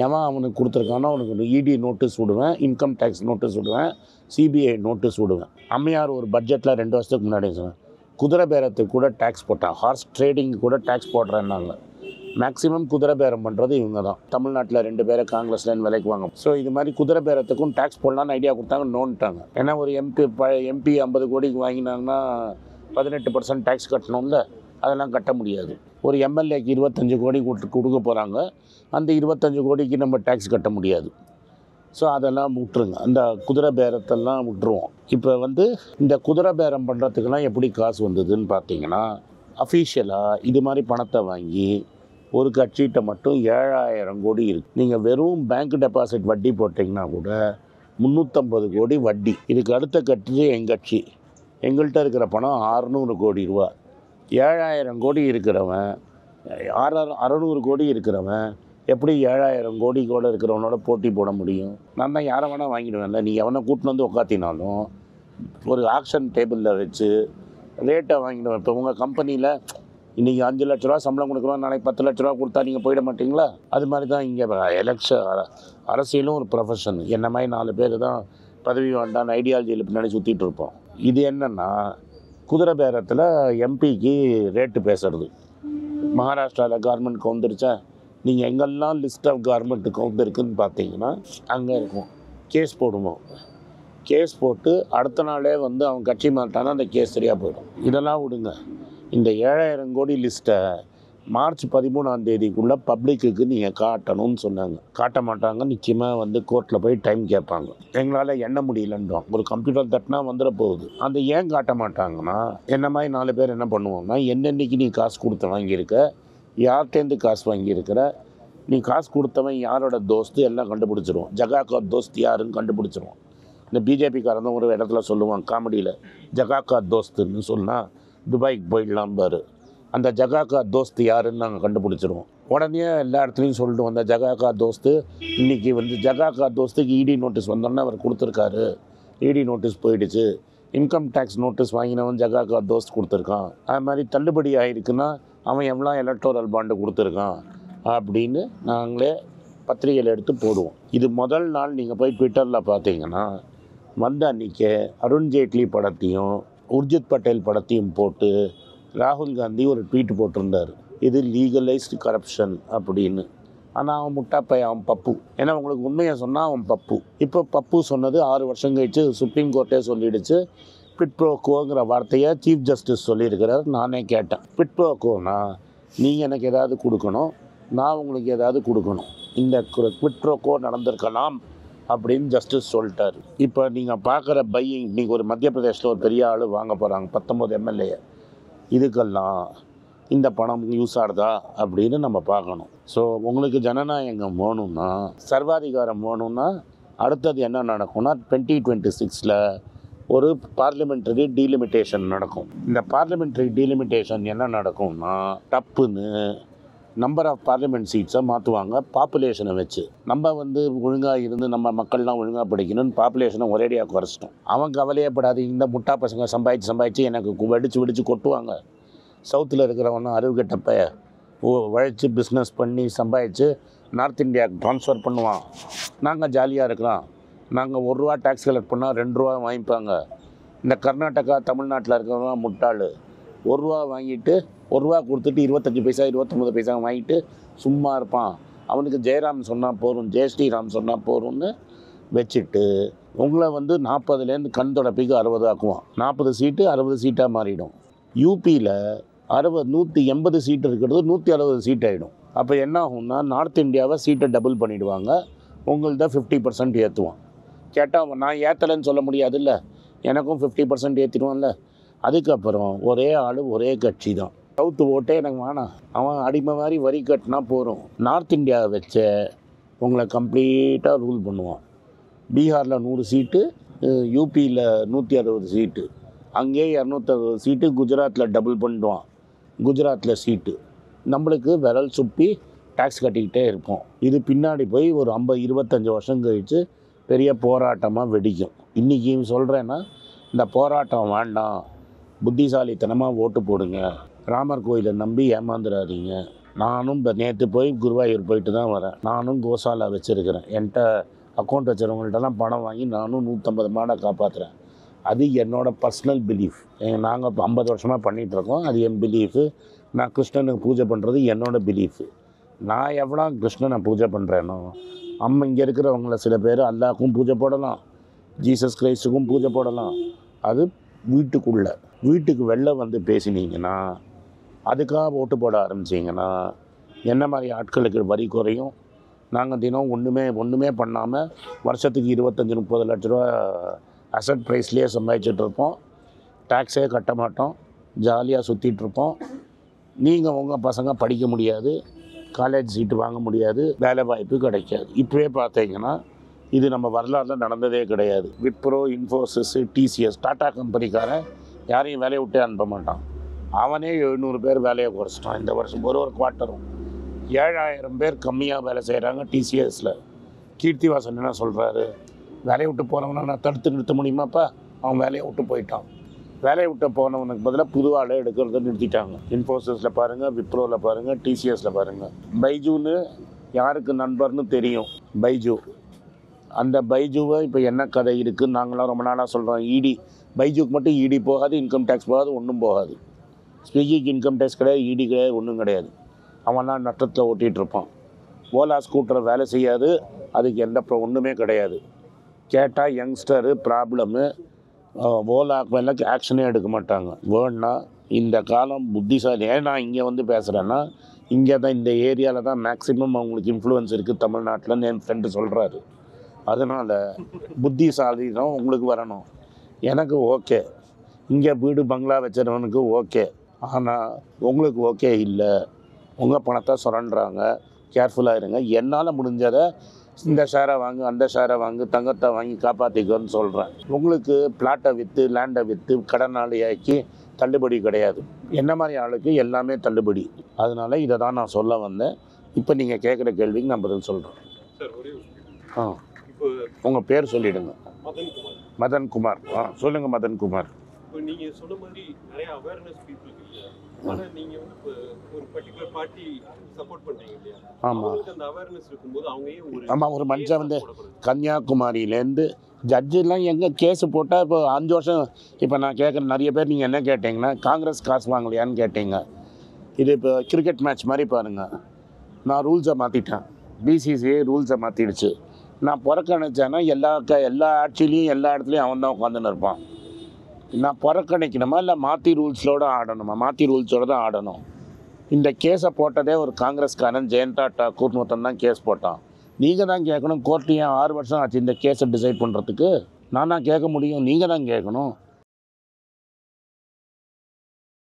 எவன் அவனுக்கு கொடுத்துருக்கானோ அவனுக்கு இடி நோட்டீஸ் விடுவேன், இன்கம் டேக்ஸ் நோட்டீஸ் விடுவேன், சிபிஐ நோட்டீஸ் விடுவேன். அம்மையார் ஒரு பட்ஜெட்டில் 2 வருஷத்துக்கு முன்னாடி சொன்னேன், குதிரை பேரத்துக்கு கூட டேக்ஸ் போட்டான், ஹார்ஸ் ட்ரேடிங்கு கூட டேக்ஸ் போடுறேன்னாங்க. மேக்ஸிமம் குதிரை பேரம் பண்ணுறது இவங்க தான். தமிழ்நாட்டில் 2 பேரை காங்கிரஸ்லேருந்து விலைக்கு வாங்க. ஸோ இது மாதிரி குதிரை பேரத்துக்கும் டேக்ஸ் போடலான்னு ஐடியா கொடுத்தாங்க, நோன்ட்டாங்க. ஏன்னா ஒரு எம்பி 50 கோடிக்கு வாங்கினாங்கன்னா 18% டேக்ஸ் கட்டணும்ல, அதெல்லாம் கட்ட முடியாது. ஒரு எம்எல்ஏக்கு 25 கோடி கொடுக்க போகிறாங்க, அந்த 25 கோடிக்கு நம்ம டேக்ஸ் கட்ட முடியாது. ஸோ அதெல்லாம் விட்டுருங்க, அந்த குதிரை பேரத்தெல்லாம் விட்டுருவோம். இப்போ வந்து இந்த குதிரை பேரம் பண்ணுறதுக்கெல்லாம் எப்படி காசு வந்ததுன்னு பார்த்தீங்கன்னா, அஃபீஷியலாக இது மாதிரி பணத்தை வாங்கி ஒரு கட்சிகிட்ட மட்டும் 7000 கோடி இருக்குது. நீங்கள் வெறும் பேங்க் டெபாசிட் வட்டி போட்டிங்கன்னா கூட 350 கோடி வட்டி. இதுக்கு அடுத்த கட்சி எங்கள் கட்சி, எங்கள்கிட்ட இருக்கிற பணம் 600 கோடி ரூபா. 7000 கோடி இருக்கிறவன் 600 கோடி இருக்கிறவன் எப்படி 7000 கோடி கூட இருக்கிறவனோட போட்டி போட முடியும்? நான் தான் யாரை வேணால் வாங்கிடுவேன்ல. நீ எவனை கூட்டின்னு வந்து உட்காத்தினாலும் ஒரு ஆக்ஷன் டேபிளில் வச்சு ரேட்டை வாங்கிடுவேன். இப்போ உங்கள் கம்பெனியில் இன்றைக்கி 5 லட்ச ரூபா சம்பளம் கொடுக்குறோம், நாளைக்கு 10 லட்ச ரூபா கொடுத்தா நீங்கள் போயிட மாட்டிங்களா? அது மாதிரி தான் இங்கே அரசியலும் ஒரு ப்ரொஃபஷன். என்ன மாதிரி 4 பேர் தான் பதவி வேண்டான்னு ஐடியாலஜியில் பின்னாடி சுற்றிட்டு இருப்போம். இது என்னென்னா, குதிரை பேரத்தில் எம்பிக்கு ரேட்டு பேசுறது. மகாராஷ்டிராவில் கவர்மெண்ட் கவுந்துருச்சா, நீங்கள் எங்கெல்லாம் லிஸ்ட் ஆஃப் கவர்மெண்ட் கவுண்ட் இருக்குதுன்னு பார்த்தீங்கன்னா அங்கே இருக்கும். கேஸ் போடுவோம், கேஸ் போட்டு அடுத்த நாளே வந்து அவன் கட்சி மாட்டானா அந்த கேஸ் சரியாக போயிடும். இதெல்லாம் விடுங்க. இந்த 7000 கோடி லிஸ்ட்டை மார்ச் 13ஆம் தேதிக்குள்ளே பப்ளிக்கு நீங்கள் காட்டணும்னு சொன்னாங்க. காட்ட மாட்டாங்க, நிச்சயமாக வந்து கோர்ட்டில் போய் டைம் கேட்பாங்க. எங்களால் எண்ண முடியலன்றோம். ஒரு கம்ப்யூட்டர் தட்டினா வந்துட போகுது. அந்த ஏன் காட்ட மாட்டாங்கன்னா, என்ன மாதிரி 4 பேர் என்ன பண்ணுவோம்னா, என்னென்னைக்கு நீ காசு கொடுத்து வாங்கியிருக்க, யார்கிட்டேருந்து காசு வாங்கியிருக்கிற, நீ காசு கொடுத்தவன் யாரோட தோஸ்து எல்லாம் கண்டுபிடிச்சிருவோம். ஜகாக்கா தோஸ்து யாருன்னு கண்டுபிடிச்சிருவோம். இந்த பிஜேபிக்காரன் ஒரு இடத்துல சொல்லுவான் காமெடியில், ஜகாக்கா தோஸ்துன்னு சொன்னால் துபாய்க்கு போயிடலாம் பாரு. அந்த ஜகாக்கா தோஸ்து யாருன்னு நாங்கள் கண்டுபிடிச்சிருவோம். உடனே எல்லா இடத்துலையும் சொல்லிட்டு வந்த ஜகாக்கா தோஸ்து இன்றைக்கி வந்து ஜகாக்கா தோஸ்துக்கு இடி நோட்டீஸ் வந்தோன்னே அவர் கொடுத்துருக்காரு, இடி நோட்டீஸ் போயிடுச்சு. இன்கம் டேக்ஸ் நோட்டீஸ் வாங்கினவன் ஜகாக்கா தோஸ்த் கொடுத்துருக்கான். அது மாதிரி தள்ளுபடி ஆகிருக்குன்னா அவன் எவ்வளோ எலக்டோரல் பாண்டு கொடுத்துருக்கான் அப்படின்னு நாங்களே பத்திரிகையில் எடுத்து போடுவோம். இது முதல் நாள் நீங்கள் போய் ட்விட்டரில் பார்த்தீங்கன்னா வந்த அன்றைக்கே அருண்ஜேட்லி படத்தையும் உர்ஜித் பட்டேல் படத்தையும் போட்டு ராகுல் காந்தி ஒரு ட்வீட் போட்டிருந்தார், இது லீகலைஸ்டு கரப்ஷன் அப்படின்னு. ஆனால் அவன் முட்டாப்பையன், அவன் பப்பு. ஏன்னா உங்களுக்கு உண்மையை சொன்னால் அவன் பப்பு. இப்போ பப்பு சொன்னது 6 வருஷம் கழிச்சு சுப்ரீம் கோர்ட்டே சொல்லிடுச்சு. பிட் ப்ரோ கோங்கிற வார்த்தையை சீஃப் ஜஸ்டிஸ் சொல்லியிருக்கிறார். நானே கேட்டேன், பிட் ப்ரோ கோனா நீங்கள் எனக்கு ஏதாவது கொடுக்கணும், நான் உங்களுக்கு ஏதாவது கொடுக்கணும், இந்த குவிட் ப்ரோ கோ நடந்திருக்கலாம் அப்படின்னு ஜஸ்டிஸ் சொல்லிட்டார். இப்போ நீங்கள் பார்க்குற பையிங், நீங்கள் ஒரு மத்திய பிரதேசில் ஒரு பெரிய ஆள் வாங்க போகிறாங்க 19 எம்எல்ஏ, இதுக்கெல்லாம் இந்த பணம் யூஸ் ஆகுதா அப்படின்னு நம்ம பார்க்கணும். ஸோ உங்களுக்கு ஜனநாயகம் வேணும்னா, சர்வாதிகாரம் வேணும்னா அடுத்தது என்ன நடக்கும்னா 2026 ஒரு பார்லிமெண்ட்ரி டீலிமிட்டேஷன் நடக்கும். இந்த பார்லிமெண்ட்ரி டீலிமிட்டேஷன் என்ன நடக்கும்னா, டப்புன்னு நம்பர் ஆஃப் பார்லிமெண்ட் சீட்ஸை மாற்றுவாங்க பாப்புலேஷனை வச்சு. நம்ம வந்து ஒழுங்காக இருந்து நம்ம மக்கள்லாம் ஒழுங்காக படிக்கணும்னு பாப்புலேஷனை ஒரேடியாக குறைச்சிட்டோம். அவன் கவலையப்படாது, இந்த முட்டா பசங்க சம்பாதிச்சு எனக்கு வெடிச்சு கொட்டுவாங்க. சவுத்தில் இருக்கிறவனும் அருவுகட்டப்ப உழைச்சி பிஸ்னஸ் பண்ணி சம்பாதிச்சு நார்த் இந்தியாவுக்கு ட்ரான்ஸ்ஃபர் பண்ணுவான். நாங்கள் ஜாலியாக இருக்கிறோம், நாங்கள் 1 ரூபா டேக்ஸ் கலெக்ட் பண்ணால் 2 ரூபா வாங்கிப்பாங்க. இந்த கர்நாடகா தமிழ்நாட்டில் இருக்கிறவங்க முட்டாள், 1 ரூபா வாங்கிட்டு 1 ரூபா கொடுத்துட்டு 25 பைசா 29 பைசா வாங்கிட்டு சும்மா இருப்பான். அவனுக்கு ஜெயராம் சொன்னால் போதும், ஜெயஸ்ரீராம் சொன்னால் போதும்னு வச்சுட்டு உங்களை வந்து 40லேருந்து கண் தொடப்பிக்கு 60 ஆக்குவான். 40 சீட்டு 60 சீட்டாக மாறிடும். யூபியில் 180 சீட்டு இருக்கிறது 160 சீட் ஆகிடும். அப்போ என்ன ஆகும்னா, நார்த் இந்தியாவை சீட்டை டபுள் பண்ணிவிடுவாங்க, உங்கள்த 50% ஏற்றுவான். கேட்டால் நான் ஏற்றலைன்னு சொல்ல முடியாதுல்ல, எனக்கும் 50% ஏற்றிடுவான்ல. அதுக்கப்புறம் ஒரே ஆள் ஒரே கட்சி தான். சவுத்து ஓட்டே எனக்கு வேணாம், அவன் அடிமை மாதிரி வரி கட்டினா போகிறோம். நார்த் இந்தியாவை வச்ச உங்களை கம்ப்ளீட்டாக ரூல் பண்ணுவான். பீகாரில் 100 சீட்டு, யூபியில் 160 சீட்டு, அங்கேயே 260 சீட்டு. குஜராத்தில் டபுள் பண்ணிடுவான், குஜராத்தில் சீட்டு. நம்மளுக்கு விரல் சுப்பி டேக்ஸ் கட்டிக்கிட்டே இருப்போம். இது பின்னாடி போய் ஒரு 25 வருஷம் கழித்து பெரிய போராட்டமாக வெடிக்கும். இன்றைக்கி சொல்கிறேன்னா, இந்த போராட்டம் வேண்டாம், புத்திசாலித்தனமாக ஓட்டு போடுங்க, ராமர் கோயிலை நம்பி ஏமாந்துடாதீங்க. நானும் இப்போ நேற்று போய் குருவாயூர் போயிட்டு தான் வரேன். நானும் கோசாலா வச்சுருக்கிறேன். என்கிட்ட அக்கௌண்ட் வச்சுருவங்கள்ட்டலாம் பணம் வாங்கி நானும் 150 மாடை காப்பாற்றுறேன். அது என்னோடய பர்சனல் பிலீஃப். நாங்கள் இப்போ 50 வருஷமாக பண்ணிகிட்ருக்கோம். அது என் பிலீஃபு. நான் கிருஷ்ணனுக்கு பூஜை பண்ணுறது என்னோடய பிலீஃபு. நான் எவ்வளோ கிருஷ்ணனை பூஜை பண்ணுறேனோ இங்கே இருக்கிறவங்கள சில பேர் அல்லாஹ்க்கும் பூஜை போடலாம், ஜீசஸ் கிரைஸ்டுக்கும் பூஜை போடலாம். அது வீட்டுக்குள்ளே. வீட்டுக்கு வெளில வந்து பேசினீங்கன்னா, அதுக்காக ஓட்டு போட ஆரம்பிச்சிங்கன்னா என்ன மாதிரி ஆட்களுக்கு வரி குறையும். நாங்கள் தினம் ஒன்றுமே பண்ணாமல் வருஷத்துக்கு 25-30 லட்ச ரூபா அசட் ப்ரைஸ்லேயே சம்பாதிச்சிட்ருப்போம். டேக்ஸே கட்ட மாட்டோம், ஜாலியாக சுற்றிட்டுருப்போம். நீங்கள் உங்கள் பசங்க படிக்க முடியாது, காலேஜ் சீட்டு வாங்க முடியாது, வேலை வாய்ப்பு கிடைக்காது. இப்போவே பார்த்தீங்கன்னா இது நம்ம வரலாறுல நடந்ததே கிடையாது. விப்ரோ, இன்ஃபோசிஸ், டிசிஎஸ், டாடா கம்பெனிக்காரன் யாரையும் வேலையை விட்டே அனுப்ப மாட்டான். அவனே 700 பேர் வேலையை குறைச்சிட்டான். இந்த வருஷம் ஒரு குவார்ட்டரும் 7000 பேர் கம்மியாக வேலை செய்கிறாங்க டிசிஎஸில். கீர்த்திவாசன் என்ன சொல்கிறாரு, வேலையை விட்டு போனவனை நான் தடுத்து நிறுத்த முடியுமாப்பா? அவன் வேலையை விட்டு போயிட்டான். வேலையை விட்டு போனவனுக்கு பதிலாக புது ஆளை எடுக்கிறத நிறுத்திட்டாங்க. இன்ஃபோசிஸில் பாருங்கள், விப்ரோவில் பாருங்கள், டிசிஎஸில் பாருங்கள். பைஜூன்னு யாருக்கு நண்பர்னு தெரியும், பைஜூ. அந்த பைஜூவை இப்போ என்ன கதை இருக்குதுன்னு நாங்களாம் ரொம்ப நாளாக சொல்கிறோம். பைஜூக்கு மட்டும் இடி போகாது, இன்கம் டேக்ஸ் போகாது, ஒன்றும் போகாது. ஸ்விக்கிக்கு இன்கம் டேக்ஸ் கிடையாது, இடி கிடையாது, ஒன்றும் கிடையாது. அவன்லாம் நட்டத்தில் ஓட்டிகிட்ருப்பான். ஓலா ஸ்கூட்டரை வேலை செய்யாது, அதுக்கு எந்த ஒன்றுமே கிடையாது. கேட்டால் யங்ஸ்டரு ப்ராப்ளமு, ஓலாக்கு மேலே ஆக்ஷனே எடுக்க மாட்டாங்க. வேணா இந்த காலம் புத்திசாலி. ஏன் நான் இங்கே வந்து பேசுகிறேன்னா, இங்கே தான் இந்த ஏரியாவில் தான் மேக்ஸிமம் அவங்களுக்கு இன்ஃப்ளூயன்ஸ் இருக்குது தமிழ்நாட்டில்னு என் ஃப்ரெண்டு சொல்கிறாரு. அதனால் புத்திசாலி தான் உங்களுக்கு வரணும். எனக்கு ஓகே, இங்கே வீடு பங்களா வச்சுருவனுக்கு ஓகே. ஆனால் உங்களுக்கு ஓகே இல்லை. உங்கள் பணத்தை சுரண்டுறாங்க, கேர்ஃபுல்லாக இருங்க. என்னால் முடிஞ்சதை இந்த ஷேரை வாங்கு, அந்த ஷேரை வாங்கு, தங்கத்தை வாங்கி காப்பாற்றிக்கோன்னு சொல்கிறேன். உங்களுக்கு பிளாட்டை விற்று, லேண்டை விற்று, கடனாளியாக்கி தள்ளுபடி கிடையாது. என்ன மாதிரி ஆளுக்கு எல்லாமே தள்ளுபடி. அதனால் இதை தான் நான் சொல்ல வந்தேன். இப்போ நீங்கள் கேட்குற கேள்விக்கு நான் பதில் சொல்கிறேன். உங்கள் பேர் சொல்லிவிடுங்க. மதன்குமார். சொல்லுங்கள் மதன்குமார். இப்போ நீங்கள் சொன்ன மாதிரி நிறைய அவேர்னஸ் பீப்புளுக்கு இல்லை. ஆனால் நீங்கள் வந்து இப்போ ஒரு பர்டிகுலர் பார்ட்டி சப்போர்ட் பண்ணுறீங்க இல்லையா? ஆமாம். அந்த அவேர்னஸ் இருக்கும்போது அவங்க ஆமாம். ஒரு மனுஷன் வந்து கன்னியாகுமரியிலேருந்து ஜட்ஜெலாம் எங்கே கேஸு போட்டால் இப்போ 5 வருஷம். இப்போ நான் கேட்குற நிறைய பேர் நீங்கள் என்ன கேட்டிங்கன்னா, காங்கிரஸ் காசு வாங்கலையான்னு கேட்டீங்க. இது இப்போ கிரிக்கெட் மேட்ச் மாதிரி பாருங்கள். நான் ரூல்ஸை மாற்றிட்டேன். பிசிசிஐ ரூல்ஸை மாற்றிடுச்சு. நான் புறக்கணிச்சேன்னா எல்லா ஆட்சிலையும் எல்லா இடத்துலையும் அவன் தான் உட்காந்துன்னு இருப்பான். நான் புறக்கணிக்கணுமா இல்லை மாற்றி ரூல்ஸோடு ஆடணுமா? மாற்றி ரூல்ஸோடு தான் ஆடணும். இந்த கேஸை போட்டதே ஒரு காங்கிரஸ்காரன் ஜெயந்தா டாக்கூர் மொத்தம் தான் கேஸ் போட்டான். நீங்கள் தான் கேட்கணும். கோர்ட்டு ஏன் 6 வருஷம் ஆச்சு இந்த கேஸை டிசைட் பண்ணுறதுக்கு? நான் கேட்க முடியும், நீங்கள் தான் கேட்கணும்.